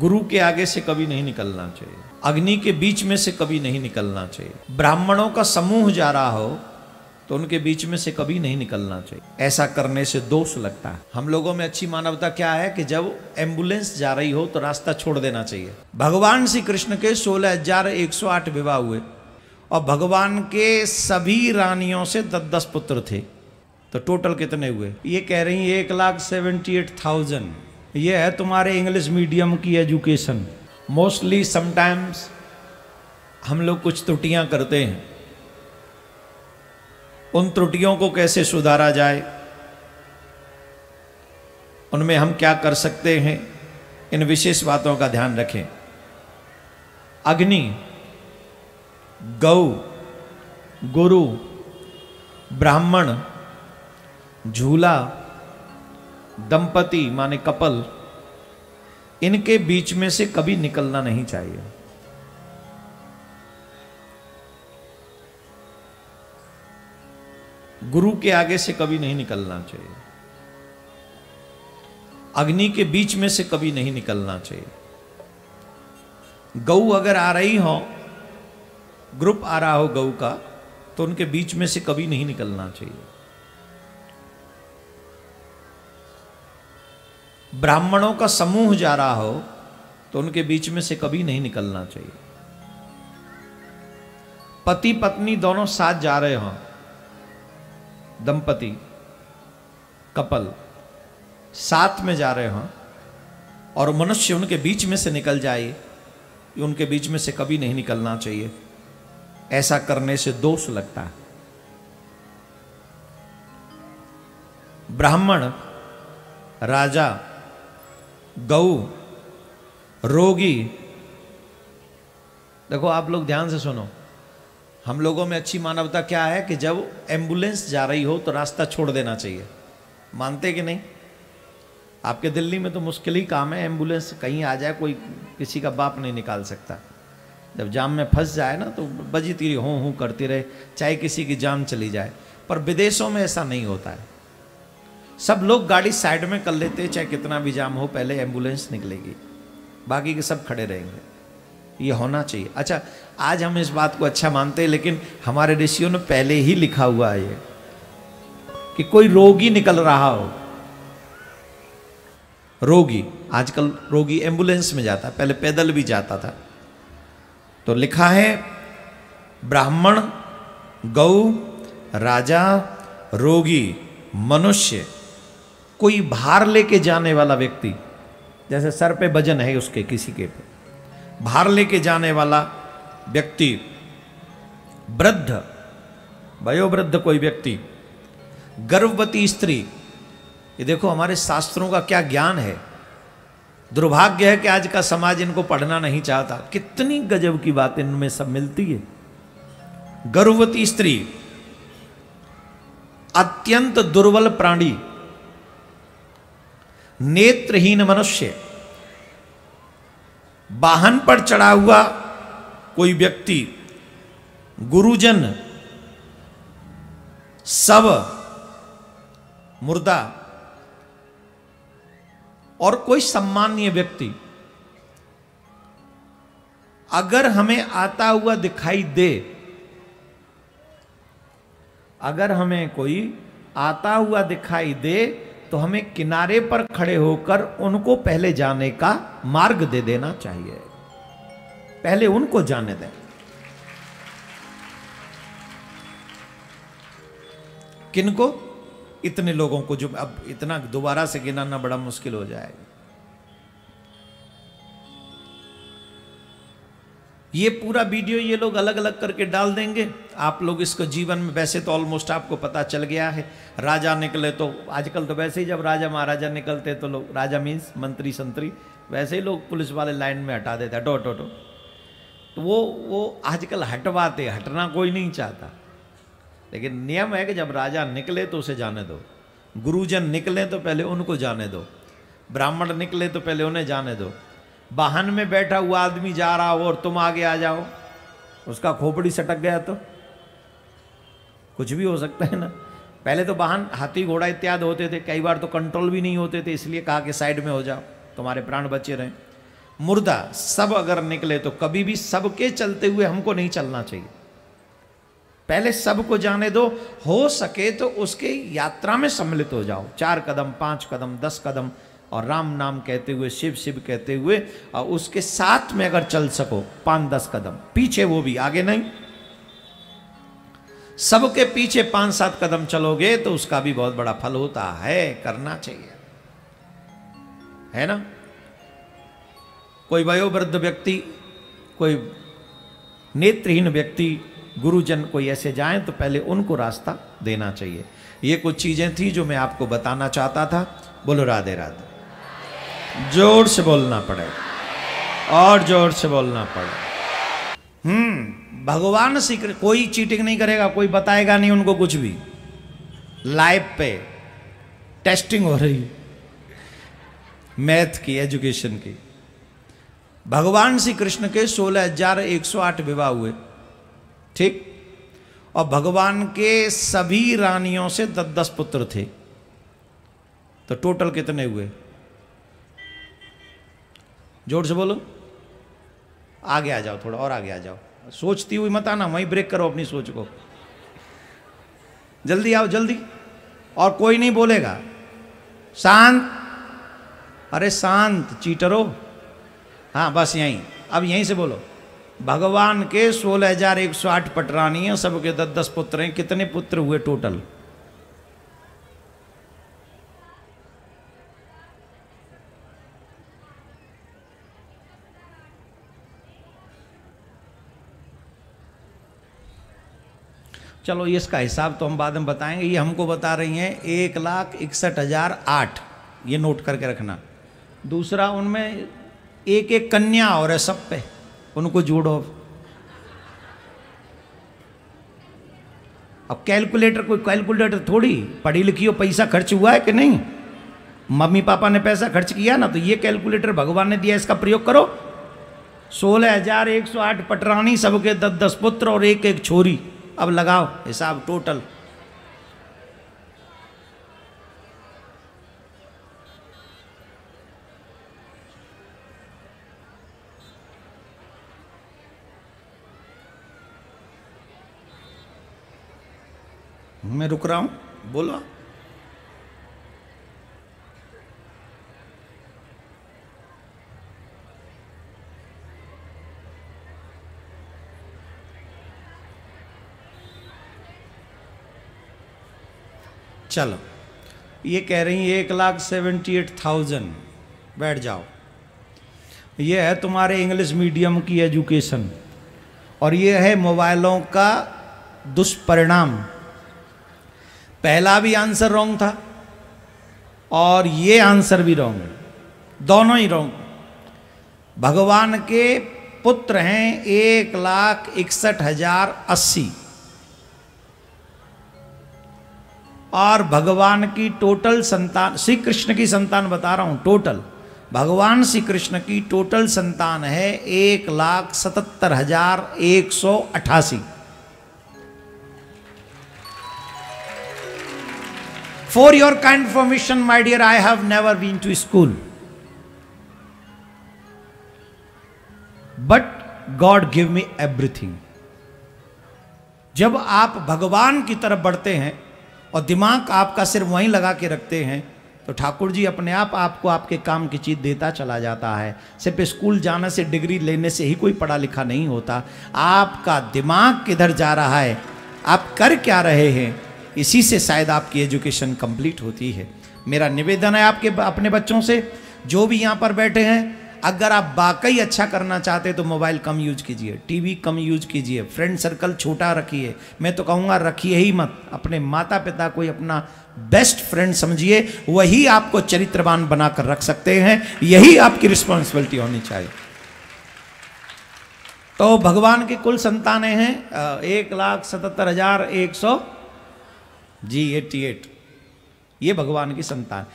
गुरु के आगे से कभी नहीं निकलना चाहिए, अग्नि के बीच में से कभी नहीं निकलना चाहिए, ब्राह्मणों का समूह जा रहा हो तो उनके बीच में से कभी नहीं निकलना चाहिए। ऐसा करने से दोष लगता है। हम लोगों में अच्छी मानवता क्या है कि जब एम्बुलेंस जा रही हो तो रास्ता छोड़ देना चाहिए। भगवान श्री कृष्ण के 16,108 विवाह हुए और भगवान के सभी रानियों से 10-10 पुत्र थे, तो टोटल कितने हुए? ये कह रही 1,78,000। ये है तुम्हारे इंग्लिश मीडियम की एजुकेशन। मोस्टली समटाइम्स हम लोग कुछ त्रुटियां करते हैं, उन त्रुटियों को कैसे सुधारा जाए, उनमें हम क्या कर सकते हैं, इन विशेष बातों का ध्यान रखें। अग्नि, गौ, गुरु, ब्राह्मण, झूला, दंपति माने कपल, इनके बीच में से कभी निकलना नहीं चाहिए। गुरु के आगे से कभी नहीं निकलना चाहिए, अग्नि के बीच में से कभी नहीं निकलना चाहिए। गौ अगर आ रही हो, ग्रुप आ रहा हो गौ का, तो उनके बीच में से कभी नहीं निकलना चाहिए। ब्राह्मणों का समूह जा रहा हो तो उनके बीच में से कभी नहीं निकलना चाहिए। पति पत्नी दोनों साथ जा रहे हों, दंपति कपल साथ में जा रहे हों और मनुष्य उनके बीच में से निकल जाए, उनके बीच में से कभी नहीं निकलना चाहिए। ऐसा करने से दोष लगता है। ब्राह्मण, राजा, गौ, रोगी, देखो आप लोग ध्यान से सुनो। हम लोगों में अच्छी मानवता क्या है कि जब एम्बुलेंस जा रही हो तो रास्ता छोड़ देना चाहिए। मानते कि नहीं? आपके दिल्ली में तो मुश्किल ही काम है, एम्बुलेंस कहीं आ जाए कोई किसी का बाप नहीं निकाल सकता। जब जाम में फंस जाए ना तो बजी तीरी हों करती रहे, चाहे किसी की जान चली जाए। पर विदेशों में ऐसा नहीं होता है। सब लोग गाड़ी साइड में कर लेते, चाहे कितना भी जाम हो, पहले एम्बुलेंस निकलेगी, बाकी के सब खड़े रहेंगे। ये होना चाहिए। अच्छा, आज हम इस बात को अच्छा मानते हैं, लेकिन हमारे ऋषियों ने पहले ही लिखा हुआ है ये कि कोई रोगी निकल रहा हो, रोगी, आजकल रोगी एम्बुलेंस में जाता है, पहले पैदल भी जाता था, तो लिखा है ब्राह्मण, गौ, राजा, रोगी, मनुष्य, कोई भार लेके जाने वाला व्यक्ति, जैसे सर पे वजन है उसके, किसी के पे भार लेके जाने वाला व्यक्ति, वृद्ध, वयोवृद्ध कोई व्यक्ति, गर्भवती स्त्री। ये देखो हमारे शास्त्रों का क्या ज्ञान है। दुर्भाग्य है कि आज का समाज इनको पढ़ना नहीं चाहता। कितनी गजब की बात इनमें सब मिलती है। गर्भवती स्त्री, अत्यंत दुर्बल प्राणी, नेत्रहीन मनुष्य, वाहन पर चढ़ा हुआ कोई व्यक्ति, गुरुजन, शव, मुर्दा और कोई सम्मानीय व्यक्ति अगर हमें आता हुआ दिखाई दे, अगर हमें कोई आता हुआ दिखाई दे तो हमें किनारे पर खड़े होकर उनको पहले जाने का मार्ग दे देना चाहिए। पहले उनको जाने दें। किनको? इतने लोगों को, जो अब इतना दोबारा से गिनाना बड़ा मुश्किल हो जाएगा। ये पूरा वीडियो ये लोग अलग अलग करके डाल देंगे। आप लोग इसको जीवन में, वैसे तो ऑलमोस्ट आपको पता चल गया है। राजा निकले तो आजकल तो वैसे ही जब राजा महाराजा निकलते तो लोग, राजा मीन्स मंत्री संतरी, वैसे ही लोग पुलिस वाले लाइन में हटा देते, हटो हटो हटो। तो वो आजकल हटवाते, हटना कोई नहीं चाहता। लेकिन नियम है कि जब राजा निकले तो उसे जाने दो, गुरुजन निकले तो पहले उनको जाने दो, ब्राह्मण निकले तो पहले उन्हें जाने दो। वाहन में बैठा हुआ आदमी जा रहा हो और तुम आगे आ जाओ, उसका खोपड़ी सटक गया तो कुछ भी हो सकता है ना। पहले तो वाहन हाथी घोड़ा इत्यादि होते थे, कई बार तो कंट्रोल भी नहीं होते थे, इसलिए कहा कि साइड में हो जाओ, तुम्हारे प्राण बचे रहें। मुर्दा सब अगर निकले तो कभी भी सबके चलते हुए हमको नहीं चलना चाहिए। पहले सबको जाने दो, हो सके तो उसके यात्रा में सम्मिलित हो जाओ। 4 कदम, 5 कदम, 10 कदम और राम नाम कहते हुए, शिव शिव कहते हुए, और उसके साथ में अगर चल सको 5-10 कदम पीछे, वो भी आगे नहीं। सबके पीछे 5-7 कदम चलोगे तो उसका भी बहुत बड़ा फल होता है। करना चाहिए, है ना। कोई वयोवृद्ध व्यक्ति, कोई नेत्रहीन व्यक्ति, गुरुजन कोई ऐसे जाएं तो पहले उनको रास्ता देना चाहिए। ये कुछ चीजें थी जो मैं आपको बताना चाहता था। बोलो राधे राधे। जोर से बोलना पड़ेगा और जोर से बोलना पड़ेगा। भगवान श्री कृष्ण, कोई चीटिंग नहीं करेगा, कोई बताएगा नहीं उनको कुछ भी। लाइव पे टेस्टिंग हो रही मैथ की, एजुकेशन की। भगवान श्री कृष्ण के 16,108 विवाह हुए, ठीक। और भगवान के सभी रानियों से 10-10 पुत्र थे। तो टोटल कितने हुए? जोर से बोलो। आगे आ जाओ, थोड़ा और आगे आ जाओ। सोचती हुई मत आना, वहीं ब्रेक करो अपनी सोच को। जल्दी आओ, जल्दी। और कोई नहीं बोलेगा। शांत, अरे शांत चीटरो। हाँ बस यहीं, अब यहीं से बोलो। भगवान के 16,108 पटरानी हैं, सबके 10-10 पुत्र हैं। कितने पुत्र हुए टोटल? चलो इसका हिसाब तो हम बाद में बताएंगे। ये हमको बता रही हैं 1,61,008, ये नोट करके रखना। दूसरा, उनमें एक एक कन्या और है सब पे, उनको जोड़ो। अब कैलकुलेटर, कोई कैलकुलेटर थोड़ी, पढ़ी लिखी हो, पैसा खर्च हुआ है कि नहीं, मम्मी पापा ने पैसा खर्च किया ना, तो ये कैलकुलेटर भगवान ने दिया, इसका प्रयोग करो। 16,108 पटरानी, सबके 10-10 पुत्र और एक एक छोरी। अब लगाओ हिसाब टोटल। मैं रुक रहा हूं, बोलो। चलो, ये कह रही 1,78,000। बैठ जाओ। ये है तुम्हारे इंग्लिश मीडियम की एजुकेशन, और ये है मोबाइलों का दुष्परिणाम। पहला भी आंसर रॉन्ग था और ये आंसर भी रॉन्ग है, दोनों ही रॉन्ग। भगवान के पुत्र हैं 1,61,080, और भगवान की टोटल संतान, श्री कृष्ण की संतान बता रहा हूं, टोटल भगवान श्री कृष्ण की टोटल संतान है 1,77,188। For your kind information, my dear, I have never been to school, but God give me everything. जब आप भगवान की तरफ बढ़ते हैं और दिमाग आपका सिर्फ वहीं लगा के रखते हैं, तो ठाकुर जी अपने आप आपको आपके काम की चीज़ देता चला जाता है। सिर्फ स्कूल जाने से, डिग्री लेने से ही कोई पढ़ा लिखा नहीं होता। आपका दिमाग किधर जा रहा है, आप कर क्या रहे हैं, इसी से शायद आपकी एजुकेशन कंप्लीट होती है। मेरा निवेदन है आपके अपने बच्चों से, जो भी यहाँ पर बैठे हैं, अगर आप वाकई अच्छा करना चाहते हैं तो मोबाइल कम यूज कीजिए, टीवी कम यूज कीजिए, फ्रेंड सर्कल छोटा रखिए। मैं तो कहूँगा रखिए ही मत। अपने माता पिता को अपना बेस्ट फ्रेंड समझिए, वही आपको चरित्रवान बनाकर रख सकते हैं। यही आपकी रिस्पॉन्सिबिलिटी होनी चाहिए। तो भगवान की कुल संतानें हैं 1,77,100 जी 88। ये भगवान की संतान।